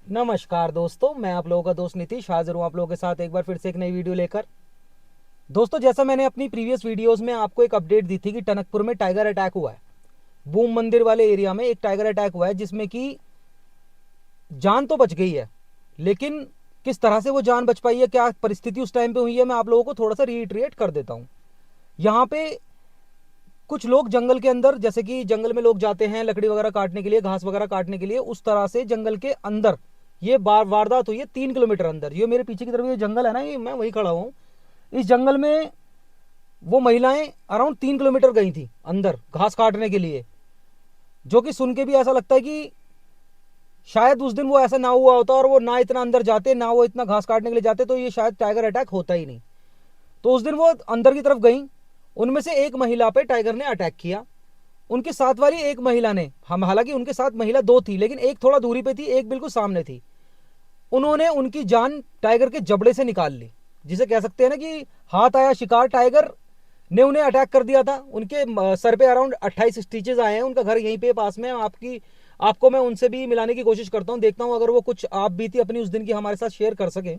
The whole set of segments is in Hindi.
नमस्कार दोस्तों, मैं आप लोगों का दोस्त नीतीश हाजिर हूँ आप लोगों के साथ एक बार फिर से एक नई वीडियो लेकर। दोस्तों, जैसा मैंने अपनी प्रीवियस वीडियोस में आपको एक अपडेट दी थी कि टनकपुर में टाइगर अटैक हुआ है। बूम मंदिर वाले एरिया में एक टाइगर अटैक हुआ है जिसमें कि जान तो बच गई है, लेकिन किस तरह से वो जान बच पाई है, क्या परिस्थिति उस टाइम पे हुई है, मैं आप लोगों को थोड़ा सा रीइटरेट कर देता हूँ। यहाँ पे कुछ लोग जंगल के अंदर, जैसे कि जंगल में लोग जाते हैं लकड़ी वगैरह काटने के लिए, घास वगैरह काटने के लिए, उस तरह से जंगल के अंदर ये वारदात हुई है। 3 किलोमीटर अंदर, ये मेरे पीछे की तरफ ये जंगल है ना, ये मैं वही खड़ा हूँ। इस जंगल में वो महिलाएं अराउंड 3 किलोमीटर गई थी अंदर घास काटने के लिए, जो कि सुन के भी ऐसा लगता है कि शायद उस दिन वो ऐसा ना हुआ होता और वो ना इतना अंदर जाते, ना वो इतना घास काटने के लिए जाते, तो ये शायद टाइगर अटैक होता ही नहीं। तो उस दिन वो अंदर की तरफ गई, उनमें से एक महिला पे टाइगर ने अटैक किया। उनके साथ वाली एक महिला ने, हम हालांकि उनके साथ महिला दो थी, लेकिन एक थोड़ा दूरी पे थी, एक बिल्कुल सामने थी। उन्होंने उनकी जान टाइगर के जबड़े से निकाल ली, जिसे कह सकते हैं ना कि हाथ आया शिकार। टाइगर ने उन्हें अटैक कर दिया था। उनके सर पे अराउंड 28 स्टिचेस आए हैं। उनका घर यहीं पे पास में। आपको मैं उनसे भी मिलाने की कोशिश करता हूँ, देखता हूँ अगर वो कुछ आप बीती अपनी उस दिन की हमारे साथ शेयर कर सके।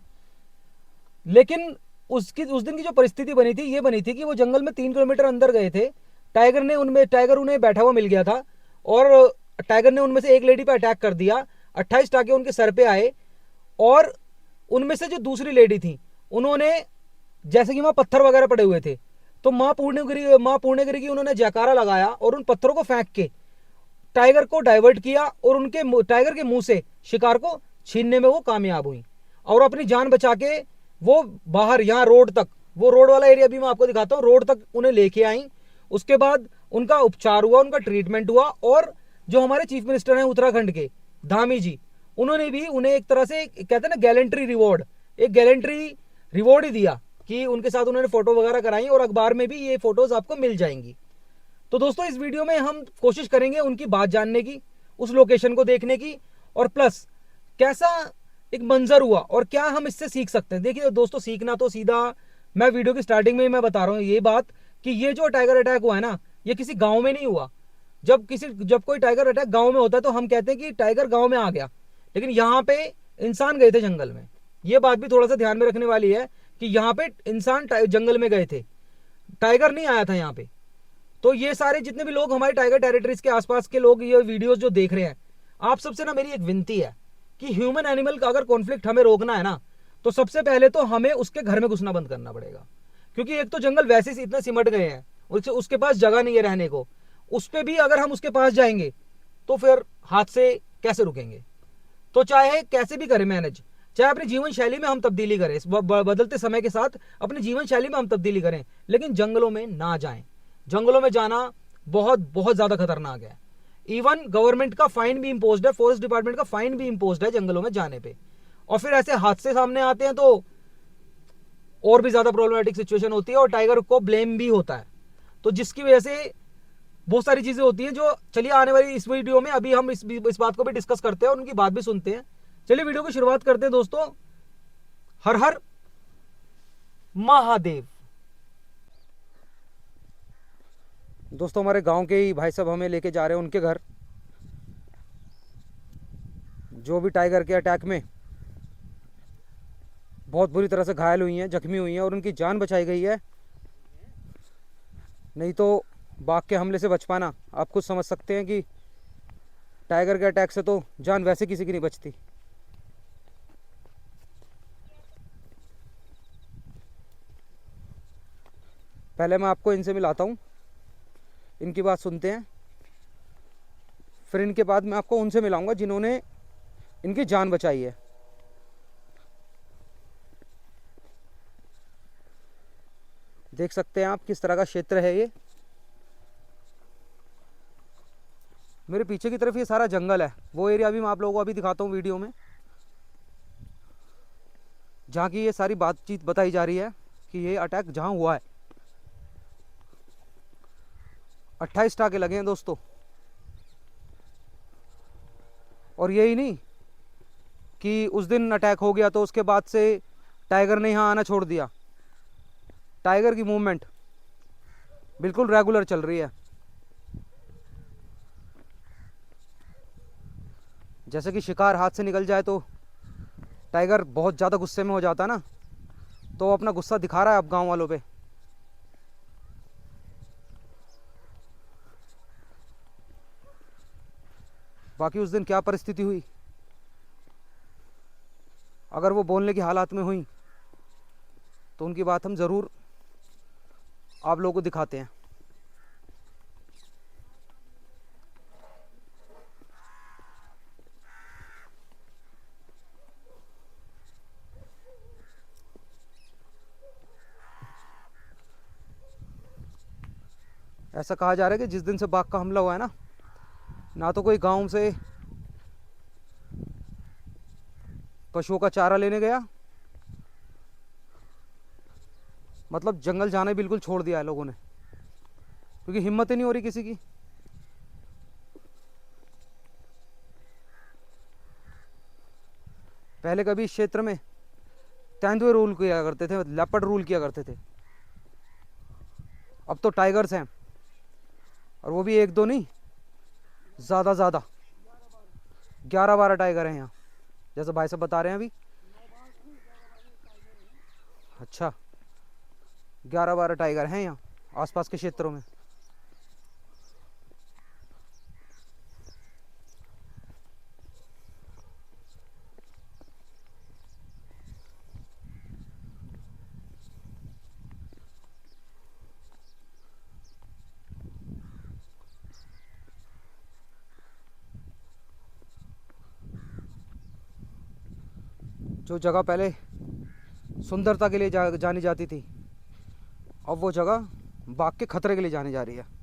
लेकिन उस दिन की जो परिस्थिति बनी थी, ये बनी थी कि वो जंगल में 3 किलोमीटर अंदर गए थे। टाइगर उन्हें बैठा हुआ मिल गया था और टाइगर ने उनमें से एक लेडी पे अटैक कर दिया। 28 टाके उनके सर पे आए और उनमें से जो दूसरी लेडी थी, उन्होंने, जैसे कि वहां पत्थर वगैरह पड़े हुए थे, तो माँ पूर्णगिरी की उन्होंने जयकारा लगाया और उन पत्थरों को फेंक के टाइगर को डाइवर्ट किया और उनके टाइगर के मुंह से शिकार को छीनने में वो कामयाब हुई और अपनी जान बचा के वो बाहर, यहाँ रोड तक, वो रोड वाला एरिया भी मैं आपको दिखाता हूँ, रोड तक उन्हें लेके आई। उसके बाद उनका उपचार हुआ, उनका ट्रीटमेंट हुआ और जो हमारे चीफ मिनिस्टर हैं उत्तराखंड के, धामी जी, उन्होंने भी उन्हें एक तरह से कहते हैं ना गैलेंट्री रिवॉर्ड, एक गैलेंट्री रिवॉर्ड ही दिया कि उनके साथ उन्होंने फोटो वगैरह कराई और अखबार में भी ये फोटोज आपको मिल जाएंगी। तो दोस्तों, इस वीडियो में हम कोशिश करेंगे उनकी बात जानने की, उस लोकेशन को देखने की, और प्लस कैसा एक मंजर हुआ और क्या हम इससे सीख सकते हैं। देखिए दोस्तों, सीखना तो सीधा, मैं वीडियो की स्टार्टिंग में मैं बता रहा हूँ ये बात कि ये जो टाइगर अटैक हुआ है ना, ये किसी गांव में नहीं हुआ। जब कोई टाइगर अटैक गांव में होता है तो हम कहते हैं कि टाइगर गांव में आ गया, लेकिन यहाँ पे इंसान गए थे जंगल में। ये बात भी थोड़ा सा ध्यान में रखने वाली है कि यहाँ पे इंसान जंगल में गए थे, टाइगर नहीं आया था यहाँ पे। तो ये सारे जितने भी लोग हमारे टाइगर टेरिटरीज के आसपास के लोग ये वीडियोस जो देख रहे हैं, आप सबसे ना मेरी एक विनती है कि ह्यूमन एनिमल का अगर कॉन्फ्लिक्ट हमें रोकना है ना, तो सबसे पहले तो हमें उसके घर में घुसना बंद करना पड़ेगा। क्योंकि एक तो जंगल वैसे ही इतने सिमट गए हैं, उसके पास जगह नहीं है रहने को। उस पर भी अगर हम उसके पास जाएंगे तो फिर हाथ से कैसे रुकेंगे। तो चाहे कैसे भी करें मैनेज, चाहे अपनी जीवन शैली में हम तब्दीली करें, बदलते समय के साथ अपनी जीवन शैली में हम तब्दीली करें, लेकिन जंगलों में ना जाएं। जंगलों में जाना बहुत बहुत ज्यादा खतरनाक है। इवन गवर्नमेंट का फाइन भी इम्पोज है, फॉरेस्ट डिपार्टमेंट का फाइन भी इम्पोज है जंगलों में जाने पे। और फिर ऐसे हादसे सामने आते हैं तो और भी ज्यादा प्रॉब्लमेटिक सिचुएशन होती है और टाइगर को ब्लेम भी होता है। तो जिसकी वजह से बहुत सारी चीजें होती हैं जो, चलिए आने वाली इस वीडियो में अभी हम इस बात को भी डिस्कस करते हैं और उनकी बात भी सुनते हैं। चलिए वीडियो की शुरुआत करते हैं दोस्तों। हर हर महादेव। दोस्तों, हमारे गांव के ही भाई साहब हमें लेके जा रहे हैं उनके घर, जो भी टाइगर के अटैक में बहुत बुरी तरह से घायल हुई हैं, जख्मी हुई हैं और उनकी जान बचाई गई है। नहीं तो बाघ के हमले से बच पाना, आप खुद समझ सकते हैं कि टाइगर के अटैक से तो जान वैसे किसी की नहीं बचती। पहले मैं आपको इनसे मिलाता हूँ, इनकी बात सुनते हैं, फिर इनके बाद मैं आपको उनसे मिलाऊंगा जिन्होंने इनकी जान बचाई है। देख सकते हैं आप किस तरह का क्षेत्र है ये। मेरे पीछे की तरफ ये सारा जंगल है, वो एरिया भी मैं आप लोगों को अभी दिखाता हूँ वीडियो में, जहाँ की ये सारी बातचीत बताई जा रही है कि ये अटैक जहाँ हुआ है। 28 टाके लगे हैं दोस्तों। और यही नहीं कि उस दिन अटैक हो गया तो उसके बाद से टाइगर ने यहाँ आना छोड़ दिया। टाइगर की मूवमेंट बिल्कुल रेगुलर चल रही है। जैसे कि शिकार हाथ से निकल जाए तो टाइगर बहुत ज़्यादा गुस्से में हो जाता है ना, तो वो अपना गुस्सा दिखा रहा है अब गांव वालों पे। बाकी उस दिन क्या परिस्थिति हुई, अगर वो बोलने की हालात में हुई तो उनकी बात हम ज़रूर आप लोगों को दिखाते हैं। ऐसा कहा जा रहा है कि जिस दिन से बाघ का हमला हुआ है ना तो कोई गांव से पशुओं का चारा लेने गया, मतलब जंगल जाना बिल्कुल छोड़ दिया है लोगों ने, क्योंकि हिम्मत ही नहीं हो रही किसी की। पहले कभी इस क्षेत्र में तेंदुए रूल किया करते थे, लेपर्ड रूल किया करते थे। अब तो टाइगर्स हैं, और वो भी एक दो नहीं, ज़्यादा 11-12 टाइगर हैं यहाँ, जैसे भाई साहब बता रहे हैं अभी। अच्छा, 11-12 टाइगर हैं यहाँ आसपास के क्षेत्रों में। जो जगह पहले सुंदरता के लिए जानी जाती थी, अब वो जगह बाघ के खतरे के लिए जानी जा रही है।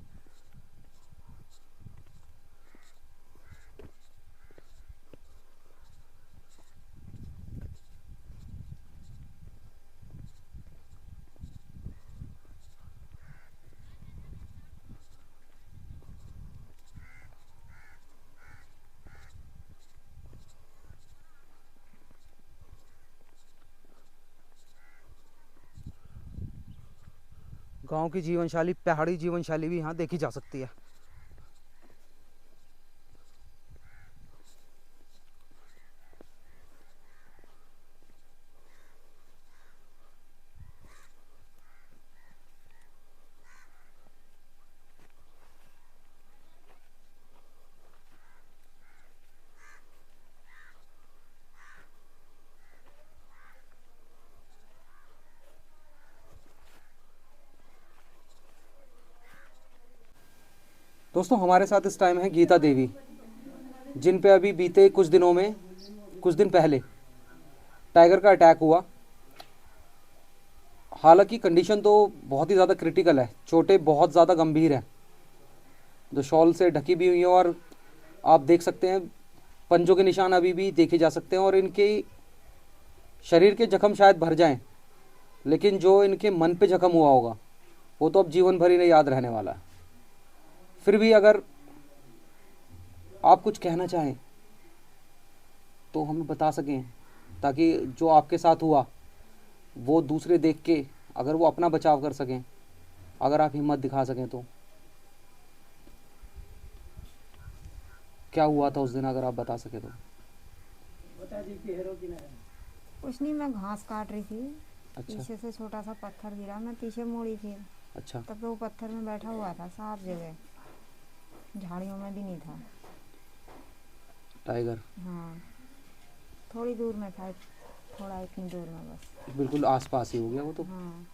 गांव की जीवन शैली, पहाड़ी जीवन शैली भी यहाँ देखी जा सकती है। दोस्तों, हमारे साथ इस टाइम है गीता देवी, जिन पे अभी बीते कुछ दिन पहले टाइगर का अटैक हुआ। हालांकि कंडीशन तो बहुत ही ज़्यादा क्रिटिकल है, चोटें बहुत ज़्यादा गंभीर हैं, जो शॉल से ढकी भी हुई हैं, और आप देख सकते हैं पंजों के निशान अभी भी देखे जा सकते हैं। और इनके शरीर के जख्म शायद भर जाएं, लेकिन जो इनके मन पे जख्म हुआ होगा वो तो अब जीवन भर ही याद रहने वाला है। फिर भी अगर आप कुछ कहना चाहें तो हमें बता सकें, ताकि जो आपके साथ हुआ वो दूसरे देख के अगर वो अपना बचाव कर सकें, अगर आप हिम्मत दिखा सकें तो। क्या हुआ था उस दिन, अगर आप बता सके तो। कुछ नहीं, मैं घास काट रही थी। अच्छा। पीछे से छोटा सा पत्थर गिरा, मैं पीछे मुड़ी थी। अच्छा। तब तो वो पत्थर में बैठा हुआ था, साफ जगह, झाड़ियों में भी नहीं था टाइगर। हाँ, थोड़ी दूर में था, थोड़ा इतनी दूर में बस, बिल्कुल आसपास ही हो गया वो तो। हाँ।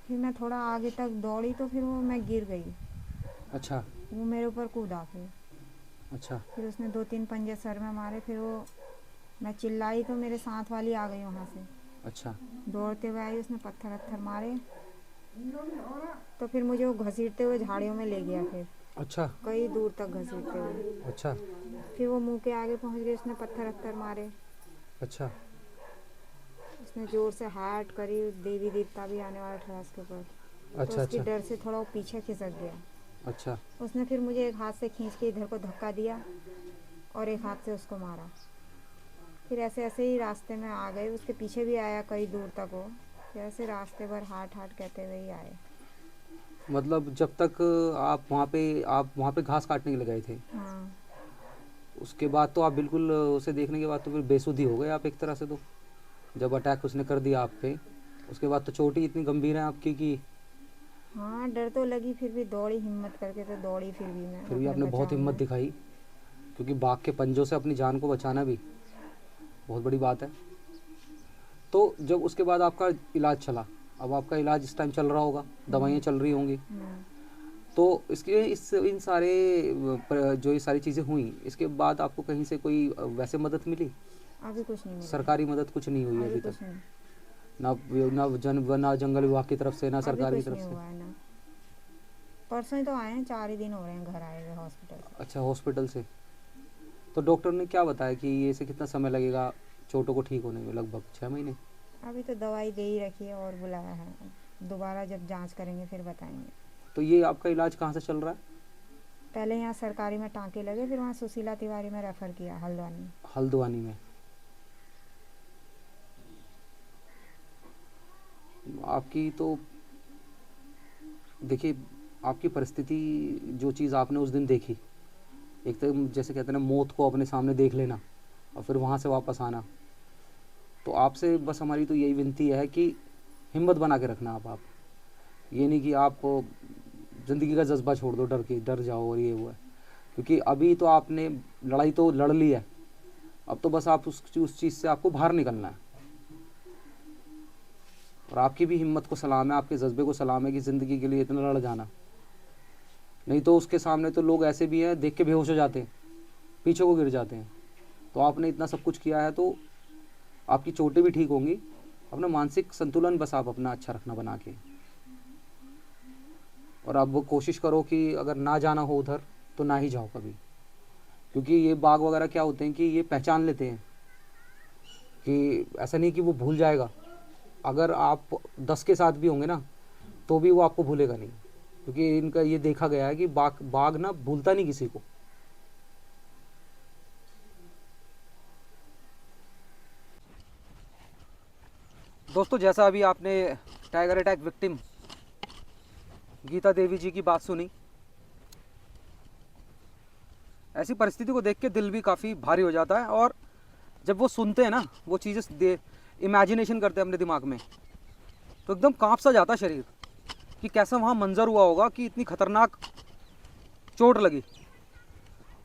फिर मैं थोड़ा आगे तक दौड़ी तो फिर वो मैं गिर गई। अच्छा। वो मेरे ऊपर कूदा फिर। अच्छा। फिर उसने 2-3 पंजे सर में मारे। फिर वो, मैं चिल्लाई तो मेरे साथ वाली आ गई वहाँ से। अच्छा। दौड़ते हुए आई, उसने पत्थर वत्थर मारे, तो फिर मुझे वो घसीटते हुए झाड़ियों में ले गया। फिर अच्छा। कई दूर तक घसीटते हुए। अच्छा। फिर वो मुंह के आगे पहुंच गए, उसने पत्थर वत्थर मारे। अच्छा। उसने जोर से हार्ट करी, देवी देवता भी आने वाला था उसके ऊपर। तो अच्छा। उसके अच्छा। डर से थोड़ा वो पीछे खिसक गया। अच्छा। उसने फिर मुझे एक हाथ से खींच के इधर को धक्का दिया और एक हाथ से उसको मारा। फिर ऐसे ऐसे ही रास्ते में आ गए, उसके पीछे भी आया कई दूर तक वो। फिर ऐसे रास्ते भर हाट हाट कहते हुए ही आए। मतलब जब तक आप वहाँ पे घास काटने के लिए गए थे, हाँ, उसके बाद तो आप बिल्कुल उसे देखने के बाद तो फिर बेसुधी हो गए आप एक तरह से, तो जब अटैक उसने कर दिया आप पे उसके बाद तो चोट ही इतनी गंभीर है आपकी कि हाँ डर तो लगी, फिर भी दौड़ी हिम्मत करके, तो दौड़ी फिर भी मैं फिर भी अपने आपने बहुत बचाव हिम्मत में। दिखाई, क्योंकि बाघ के पंजों से अपनी जान को बचाना भी बहुत बड़ी बात है। तो जब उसके बाद आपका इलाज चला, अब आपका इलाज इस टाइम चल रहा होगा, दवाइयाँ चल रही होंगी, तो इसके इन सारे जो ये सारी चीज़ें हुई इसके बाद आपको कहीं से कोई वैसे मदद मिली? अभी कुछ नहीं मिला। सरकारी मदद कुछ नहीं हुई अभी अभी तक? कुछ नहीं, ना जंगल विभाग की तरफ से, ना अभी सरकार की कुछ तरफ नहीं से? हुआ है ना। परसों ही तो आए हैं, 4 ही दिन हो रहे हैं घर आए हुए हॉस्पिटल से। अच्छा, हॉस्पिटल से। तो डॉक्टर ने क्या बताया कि ये से कितना समय लगेगा चोटों को ठीक होने में? लगभग 6 महीने? अभी तो दवाई दे ही रखी है और बुलाया है, दोबारा जब जांच करेंगे फिर बताएंगे। तो ये आपका इलाज कहाँ से चल रहा है? पहले यहाँ सरकारी में टाँके लगे, फिर वहाँ सुशीला तिवारी में रेफ़र किया, हल्द्वानी में। हल्द्वानी में। आपकी तो देखिए, आपकी परिस्थिति, जो चीज़ आपने उस दिन देखी, एक तो जैसे कहते हैं ना मौत को अपने सामने देख लेना और फिर वहाँ से वापस आना, तो आपसे बस हमारी तो यही विनती है कि हिम्मत बना के रखना आप ये नहीं कि आप ज़िंदगी का जज्बा छोड़ दो, डर जाओ और ये वो है, क्योंकि अभी तो आपने लड़ाई तो लड़ ली है, अब तो बस आप उस चीज़ से आपको बाहर निकलना है। और आपकी भी हिम्मत को सलाम है, आपके जज्बे को सलाम है कि ज़िंदगी के लिए इतना लड़ जाना, नहीं तो उसके सामने तो लोग ऐसे भी हैं देख के बेहोश हो जाते हैं, पीछे को गिर जाते हैं। तो आपने इतना सब कुछ किया है तो आपकी चोटें भी ठीक होंगी, अपना मानसिक संतुलन बस आप अपना अच्छा रखना बना के, और आप वो कोशिश करो कि अगर ना जाना हो उधर तो ना ही जाओ कभी, क्योंकि ये बाघ वगैरह क्या होते हैं कि ये पहचान लेते हैं, कि ऐसा नहीं कि वो भूल जाएगा, अगर आप 10 के साथ भी होंगे ना तो भी वो आपको भूलेगा नहीं, क्योंकि इनका ये देखा गया है कि बाघ ना भूलता नहीं किसी को। दोस्तों, जैसा अभी आपने टाइगर अटैक विक्टिम गीता देवी जी की बात सुनी, ऐसी परिस्थिति को देख के दिल भी काफ़ी भारी हो जाता है, और जब वो सुनते हैं ना, वो चीज़ें इमेजिनेशन करते हैं अपने दिमाग में, तो एकदम कांप सा जाता शरीर कि कैसा वहाँ मंजर हुआ होगा कि इतनी खतरनाक चोट लगी।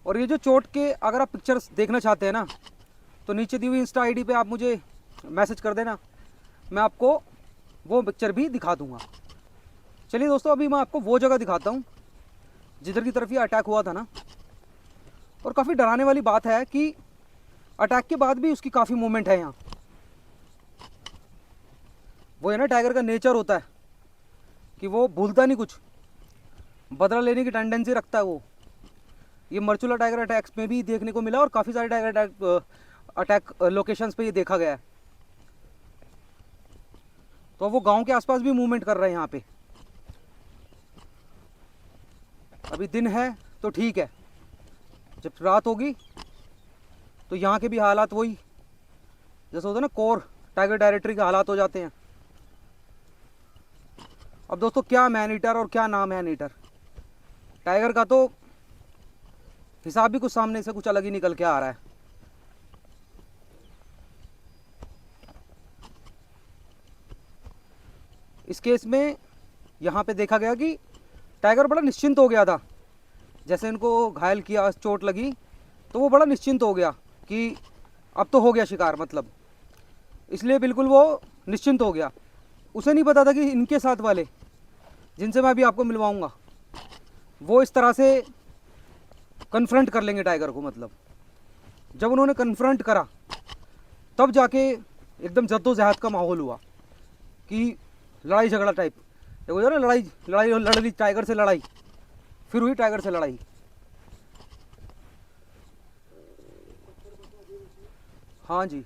और ये जो चोट के अगर आप पिक्चर्स देखना चाहते हैं ना, तो नीचे दी हुई इंस्टा आईडी पे आप मुझे मैसेज कर देना, मैं आपको वो पिक्चर भी दिखा दूंगा। चलिए दोस्तों, अभी मैं आपको वो जगह दिखाता हूँ जिधर की तरफ ये अटैक हुआ था ना। और काफ़ी डराने वाली बात है कि अटैक के बाद भी उसकी काफ़ी मूवमेंट है यहाँ। वो है ना, टाइगर का नेचर होता है कि वो भूलता नहीं कुछ, बदला लेने की टेंडेंसी रखता है वो। ये मर्चुला टाइगर अटैक्स में भी देखने को मिला और काफ़ी सारे टाइगर अटैक लोकेशंस पे ये देखा गया है। तो वो गांव के आसपास भी मूवमेंट कर रहे हैं यहाँ पे। अभी दिन है तो ठीक है, जब रात होगी तो यहाँ के भी हालात वही जैसे होता है ना, कोर टाइगर टेरिटरी के हालात हो जाते हैं। अब दोस्तों, क्या मैन ईटर और क्या ना मैन ईटर, टाइगर का तो हिसाब भी कुछ सामने से कुछ अलग ही निकल के आ रहा है। इस केस में यहाँ पे देखा गया कि टाइगर बड़ा निश्चिंत हो गया था, जैसे इनको घायल किया, चोट लगी तो वो बड़ा निश्चिंत हो गया कि अब तो हो गया शिकार, मतलब इसलिए बिल्कुल वो निश्चिंत हो गया। उसे नहीं पता था कि इनके साथ वाले जिनसे मैं अभी आपको मिलवाऊंगा वो इस तरह से कन्फ्रंट कर लेंगे टाइगर को। मतलब जब उन्होंने कन्फ्रंट करा तब जाके एकदम जद्दोजहद का माहौल हुआ कि लड़ाई झगड़ा टाइप, देखो ना, लड़ाई लड़ ली टाइगर से, लड़ाई फिर हुई टाइगर से लड़ाई। हाँ जी,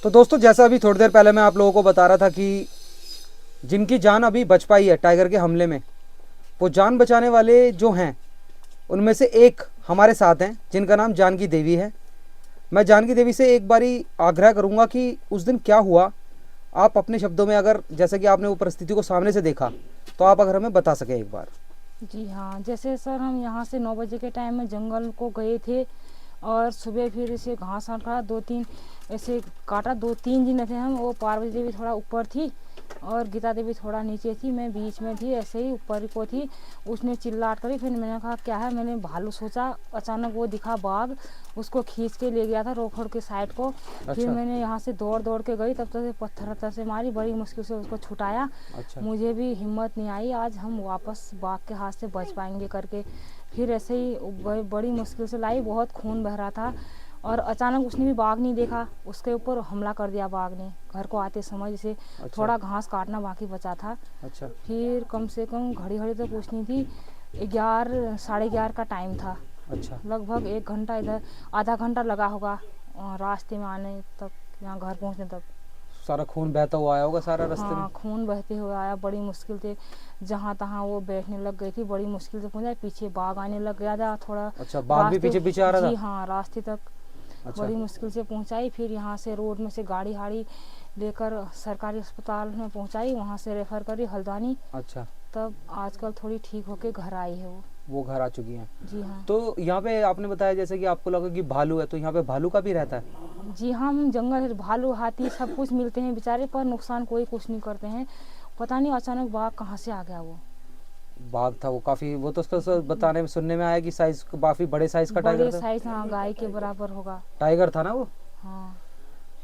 तो दोस्तों, जैसा अभी थोड़ी देर पहले मैं आप लोगों को बता रहा था कि जिनकी जान अभी बच पाई है टाइगर के हमले में, वो जान बचाने वाले जो हैं उनमें से एक हमारे साथ हैं जिनका नाम जानकी देवी है। मैं जानकी देवी से एक बारी आग्रह करूंगा कि उस दिन क्या हुआ आप अपने शब्दों में अगर, जैसे कि आपने वो परिस्थिति को सामने से देखा, तो आप अगर हमें बता सके एक बार। जी हाँ, जैसे सर हम यहाँ से 9 बजे के टाइम में जंगल को गए थे और सुबह फिर ऐसे घास आट काटा, 2-3 ऐसे काटा, 2-3 दिन थे हम। वो पार्वती देवी थोड़ा ऊपर थी और गीता देवी थोड़ा नीचे थी, मैं बीच में थी, ऐसे ही ऊपर को थी। उसने चिल्लाट करी, फिर मैंने कहा क्या है, मैंने भालू सोचा, अचानक वो दिखा बाघ, उसको खींच के ले गया था रोखड़ के साइड को। फिर मैंने यहाँ से दौड़ दौड़ के गई, तब तक से पत्थर से मारी, बड़ी मुश्किल से उसको छुटाया। अच्छा। मुझे भी हिम्मत नहीं आई आज हम वापस बाघ के हाथ से बच पाएंगे करके। फिर ऐसे ही बड़ी मुश्किल से लाई, बहुत खून बह रहा था और अचानक उसने भी बाघ नहीं देखा, उसके ऊपर हमला कर दिया बाघ ने घर को आते समय। जैसे अच्छा। थोड़ा घास काटना बाकी बचा था। अच्छा। फिर कम से कम घड़ी तो कुछ नहीं थी, 11 साढ़े 11 का टाइम था। अच्छा। लगभग 1 घंटा, इधर आधा घंटा लगा होगा रास्ते में आने तक, यहाँ घर पहुँचने तक। सारा खून बहता हुआ आया होगा सारा रास्ते हाँ, में। खून बहते हुए आया, बड़ी मुश्किल से जहाँ तहाँ वो बैठने लग गई थी, बड़ी मुश्किल से पहुंचा। पीछे बाघ आने लग गया था थोड़ा। अच्छा, बाघ भी पीछे पीछे आ रहा था। जी हाँ, रास्ते तक अच्छा। बड़ी मुश्किल से पहुंचाई। फिर यहाँ से रोड में से गाड़ी हाड़ी लेकर सरकारी अस्पताल में पहुंचाई, वहाँ से रेफर करी हल्द्वानी। अच्छा। तब आजकल थोड़ी ठीक होके घर आई है वो घर आ चुकी हैं। जी हाँ। तो यहाँ पे आपने बताया जैसे कि आपको लगा कि भालू है, तो यहाँ पे भालू का भी रहता है? जी हाँ, हम जंगल, भालू, हाथी सब कुछ मिलते हैं बेचारे, पर नुकसान कोई कुछ नहीं करते हैं। पता नहीं अचानक बाघ कहाँ से आ गया। वो बाघ था वो काफी, वो तो उसका बताने में सुनने में आया कि साइज काफी बड़े साइज का टाइगर बड़े था। साइज, हाँ, गाय के बराबर होगा। टाइगर था ना वो। हाँ।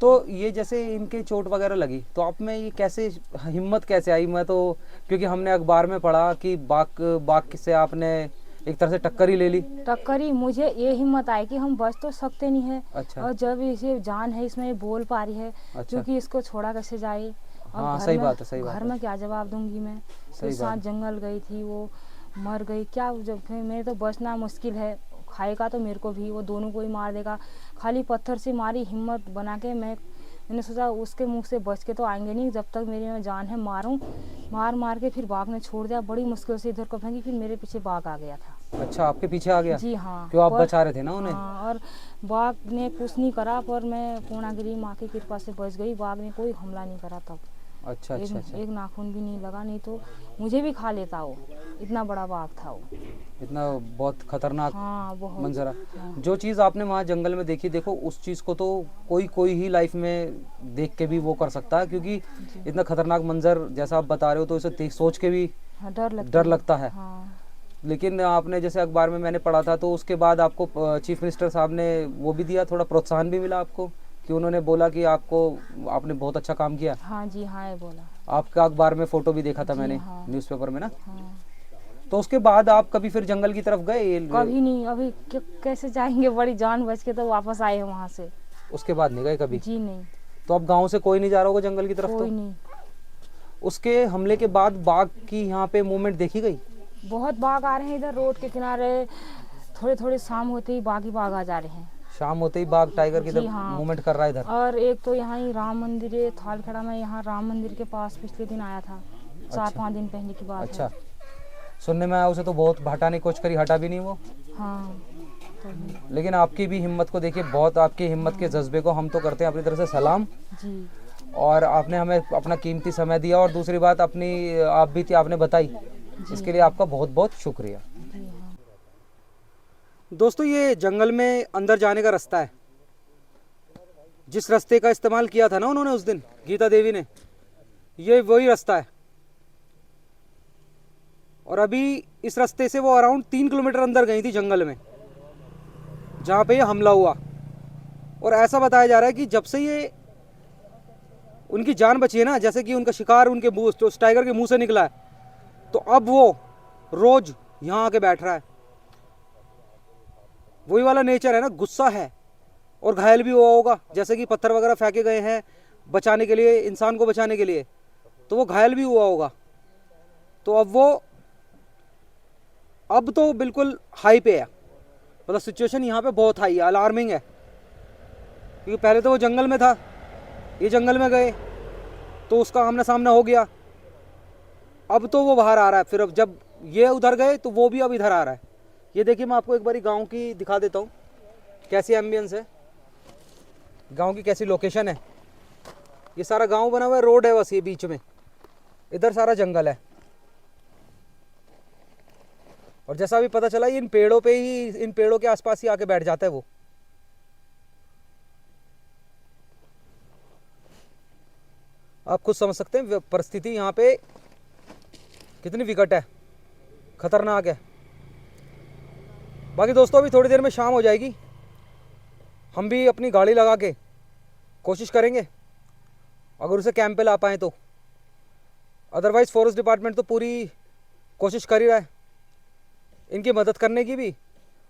तो ये जैसे इनके चोट वगैरह लगी, तो आप में ये कैसे हिम्मत कैसे आई? मैं तो, क्योंकि हमने अखबार में पढ़ा कि बाघ से आपने एक तरह से टक्कर ही ले ली। टक्कर ही, मुझे ये हिम्मत आई कि हम बच तो सकते नहीं है। अच्छा। और जब इसे जान है, इसमें ये बोल पा रही है। अच्छा। क्योंकि इसको छोड़ा कैसे जाए। और हाँ, घर सही में, बात है, सही बात घर है। में क्या जवाब दूंगी मैं। सही तो साथ बात। जंगल गई थी, वो मर गई क्या, जब फिर मेरे तो बचना मुश्किल है, खाएगा तो मेरे को भी, वो दोनों को ही मार देगा। खाली पत्थर से मारी, हिम्मत बना के मैंने सोचा उसके मुंह से बच के तो आएंगे नहीं, जब तक मेरे में जान है मारूं। मार के फिर बाघ ने छोड़ दिया, बड़ी मुश्किल से इधर को फेंकी, फिर मेरे पीछे बाघ आ गया था। अच्छा, आपके पीछे आ गया? जी हाँ। क्यों, आप और बचा रहे थे ना उन्हें? हाँ, और बाघ ने कुछ नहीं करा, पर मैं पूर्णागिरी माँ की कृपा से बच गई। बाघ ने कोई हमला नहीं करा तब। अच्छा। अच्छा। अच्छा। एक नाखून भी नहीं लगा, नहीं तो मुझे भी खा लेता वो, इतना बड़ा बाघ था वो। इतना बहुत खतरनाक हाँ, बहुत। मंजरा। हाँ। जो चीज़ आपने वहाँ जंगल में देखी, देखो उस चीज़ को तो कोई ही लाइफ में देख के भी वो कर सकता है, क्योंकि इतना खतरनाक मंजर जैसा आप बता रहे हो, तो इसे सोच के भी हाँ, डर लगता है। हाँ। लेकिन आपने जैसे अखबार में मैंने पढ़ा था, तो उसके बाद आपको चीफ मिनिस्टर साहब ने वो भी दिया, थोड़ा प्रोत्साहन भी मिला आपको, कि उन्होंने बोला कि आपने बहुत अच्छा काम किया। हाँ जी हाँ, ये बोला। आपका अखबार में फोटो भी देखा था जी मैंने, हाँ। न्यूज़पेपर में ना। हाँ। तो उसके बाद आप कभी फिर जंगल की तरफ गए? कभी नहीं, अभी कैसे जाएंगे, बड़ी जान बच के तो वापस आए हैं वहाँ से। उसके बाद नहीं गए कभी? जी नहीं, तो अब गांव से कोई नहीं जा रहा होगा जंगल की तरफ? कोई तो नहीं। उसके हमले के बाद बाघ की यहाँ पे मूवमेंट देखी गई? बहुत बाघ आ रहे हैं इधर रोड के किनारे, थोड़े शाम होते ही बाघ आ जा रहे हैं। शाम होते ही बाघ टाइगर की जी तरफ हाँ। मूवमेंट कर रहा है इधर। और एक तो यहाँ ही राम मंदिर है थालखेड़ा में, यहाँ राम मंदिर के पास पिछले दिन आया था, 4-5 दिन पहले की बात अच्छा। है। सुनने में आया, उसे तो बहुत हटाने की कोशिश करी, हटा भी नहीं वो। हाँ। लेकिन आपकी भी हिम्मत को देखिए, बहुत आपकी हिम्मत के जज्बे को हम तो करते हैं अपनी तरफ से सलाम। जी। और आपने हमें अपना कीमती समय दिया, और दूसरी बात अपनी आप भी थी, आपने बताई, इसके लिए आपका बहुत बहुत शुक्रिया। जी हाँ। दोस्तों, ये जंगल में अंदर जाने का रास्ता है, जिस रास्ते का इस्तेमाल किया था ना उन्होंने उस दिन, गीता देवी ने, ये वही रास्ता है। और अभी इस रास्ते से वो अराउंड 3 किलोमीटर अंदर गई थी जंगल में, जहाँ पे ये हमला हुआ। और ऐसा बताया जा रहा है कि जब से ये उनकी जान बची है ना, जैसे कि उनका शिकार उनके मुंह, तो उस टाइगर के मुंह से निकला है, तो अब वो रोज यहाँ आके बैठ रहा है। वही वाला नेचर है ना, गुस्सा है, और घायल भी हुआ होगा, जैसे कि पत्थर वगैरह फेंके गए हैं बचाने के लिए, इंसान को बचाने के लिए, तो वो घायल भी हुआ होगा। तो अब तो बिल्कुल हाई पे है, मतलब सिचुएशन यहाँ पे बहुत हाई है, अलार्मिंग है। क्योंकि पहले तो वो जंगल में था, ये जंगल में गए तो उसका आमना सामना हो गया, अब तो वो बाहर आ रहा है, फिर अब जब ये उधर गए तो वो भी अब इधर आ रहा है। ये देखिए, मैं आपको एक बारी गांव की दिखा देता हूँ, कैसी एम्बियंस है, गांव की कैसी लोकेशन है। ये सारा गांव बना हुआ है, रोड है बस ये बीच में, इधर सारा जंगल है। और जैसा अभी पता चला, ये इन पेड़ों पे ही, इन पेड़ों के आसपास ही आके बैठ जाता है वो। आप खुद समझ सकते हैं परिस्थिति यहाँ पे कितनी विकट है, खतरनाक है। बाकी दोस्तों अभी थोड़ी देर में शाम हो जाएगी, हम भी अपनी गाड़ी लगा के कोशिश करेंगे अगर उसे कैंप पे ला पाएँ तो। अदरवाइज़ फॉरेस्ट डिपार्टमेंट तो पूरी कोशिश कर ही रहा है इनकी मदद करने की भी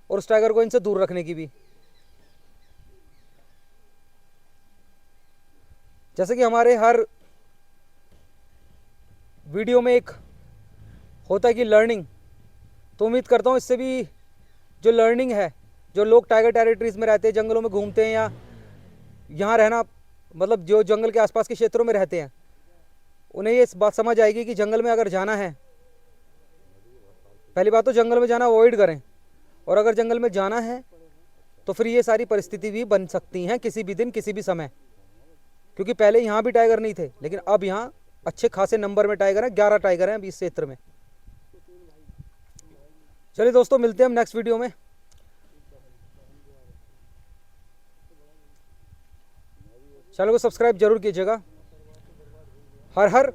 और उस टाइगर को इनसे दूर रखने की भी। जैसे कि हमारे हर वीडियो में एक होता है कि लर्निंग, तो उम्मीद करता हूँ इससे भी जो लर्निंग है, जो लोग टाइगर टेरिटरीज़ में रहते हैं, जंगलों में घूमते हैं या यहाँ रहना, मतलब जो जंगल के आसपास के क्षेत्रों में रहते हैं, उन्हें ये बात समझ आएगी कि जंगल में अगर जाना है, पहली बात तो जंगल में जाना अवॉइड करें, और अगर जंगल में जाना है तो फिर ये सारी परिस्थिति भी बन सकती हैं किसी भी दिन किसी भी समय। क्योंकि पहले यहाँ भी टाइगर नहीं थे, लेकिन अब यहाँ अच्छे खासे नंबर में टाइगर हैं, 11 टाइगर हैं अभी इस क्षेत्र में। चलिए दोस्तों, मिलते हैं हम नेक्स्ट वीडियो में। चैनल को सब्सक्राइब जरूर कीजिएगा। हर हर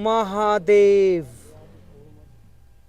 महादेव।